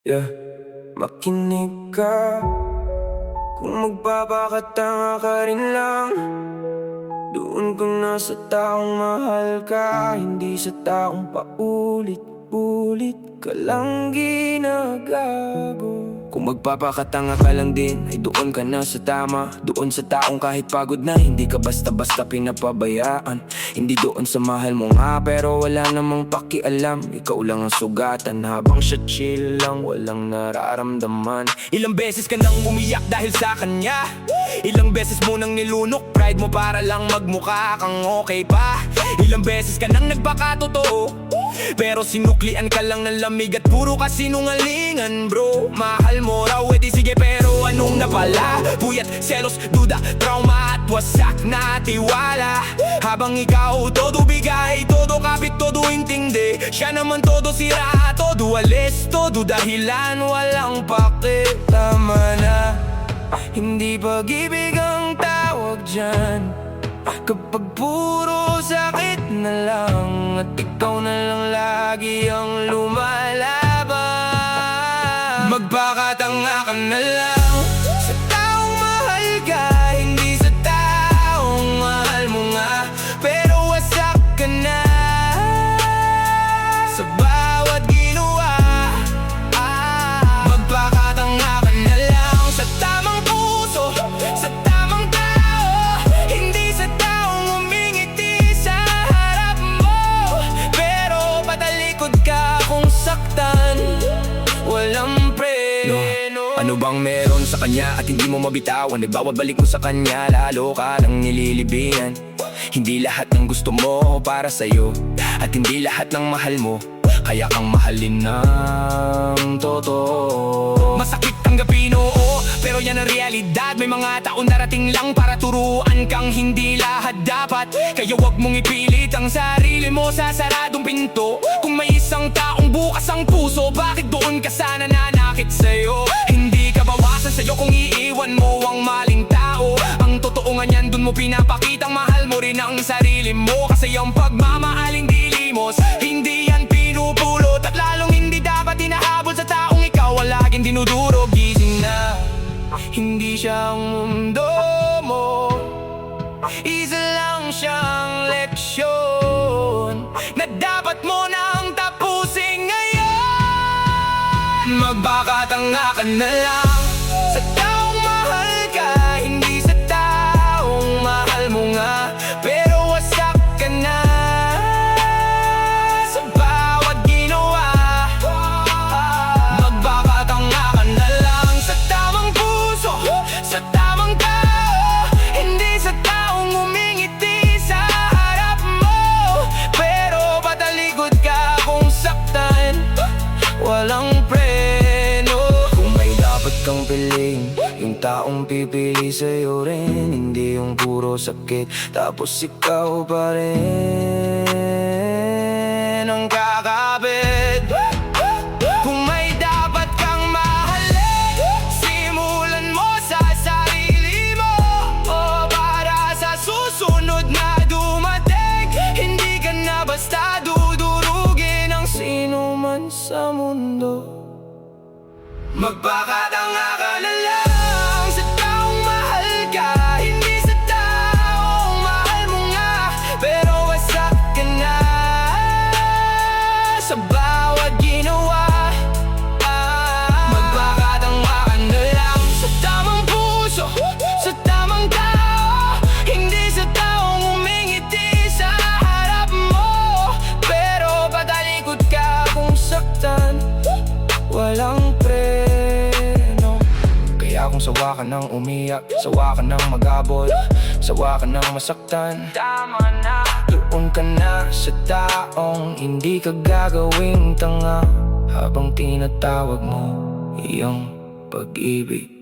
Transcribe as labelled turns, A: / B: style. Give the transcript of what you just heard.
A: Yeah, makinig ka. Kung magpapakatanga ka rin lang, doon ka na sa taong mahal ka, hindi sa taong paulit-ulit ka lang ginagago. Kung magpapakatanga ka lang din, ay doon ka na sa tama. Doon sa taong kahit pagod na, hindi ka basta-basta pinapabayaan. Hindi doon sa mahal mo nga, pero wala namang pakialam. Ikaw lang ang sugatan, habang siya chill lang, walang nararamdaman. Ilang beses ka nang umiyak dahil sa kanya, ilang beses mo nang nilunok pride mo para lang magmukha kang okay pa. Ilang beses ka nang nagpakatotoo, pero sinuklian ka lang ng lamig at puro ka sinungalingan, bro. Mahal mo raw, edi sige, pero anong napala? Puyat, selos, duda, trauma at wasak na tiwala. Habang ikaw todo bigay, todo kapit, todo intindi, siya naman todo sira, todo alis, todo dahilan, walang pake. Tama na, hindi pag-ibig ang tawag dyan, kapag puro sakit na lang, at ikaw na lang lagi ang lumalaban. Magpakatanga ka na lang sa taong mahal ka, hindi sa taong mahal mo nga, pero wasak ka na sa bawat ginawa. Magpakatanga ka na lang sa tamang puso, sa tamang tao, hindi sa taong umingiti sa harap mo, pero patalikod ka kung saktan, walang preno. Ano bang meron sa kanya at hindi mo mabitawan? Nagbawabalik mo sa kanya, lalo ka nang nililibihan. Hindi lahat ng gusto mo para sa'yo, at hindi lahat ng mahal mo kaya kang mahalin ng totoo. Masakit tanggapin, oo, pero yan ang realidad. May mga taon darating lang para turuan kang hindi lahat dapat. Kaya wag mong ipilit ang sarili mo sa saradong pinto. Kung may isang taong bukas ang puso, bakit doon ka sana nanakit sa'yo? Hindi ka bawasan sa'yo kung iiwan mo ang maling tao. Ang totoo nga niyan, dun mo pinapakitang mahal mo rin ang sarili mo. Kasi ang pagmamahaling dilimos, hindi yan pinupulot, at lalong hindi dapat hinahabol sa taong ikaw ang laging dinudurog. Gising na, hindi siya ang mundo mo, isa lang siyang leksyon na dapat mo nang tapusin ngayon. Magpakatanga ka na lang sa taong mahal ka, hindi sa taong mahal mo nga, pero wasak ka na sa bawat ginawa. Magpakatanga ka na lang sa tamang puso, sa tamang tao, hindi sa taong umingiti sa harap mo, pero patalikod ka kung saktan, walang preno. Kung may dapat kang piliin, yung taong pipili sa'yo rin, hindi yung puro sakit, tapos ikaw pa rin ang kakabit. Kung may dapat kang mahalin, simulan mo sa sarili mo, o para sa susunod na dumating, hindi ka na basta dudurugin ang sino man sa mundo. Magpakatanga ka na lang sa taong mahal ka, hindi sa taong mahal mo nga, pero wasak ka na sa bawat ginawa. Magpakatanga ka na lang sa tamang puso, sa tamang tao, hindi sa taong umingiti sa harap mo, pero patalikod ka kung saktan, walang preno. Kaya kung sawa ka nang umiyak, sawa ka nang magabol, sawa ka nang masaktan, tama na, doon ka na sa taong hindi ka gagawing tanga, habang tinatawag mo iyong pag-ibig.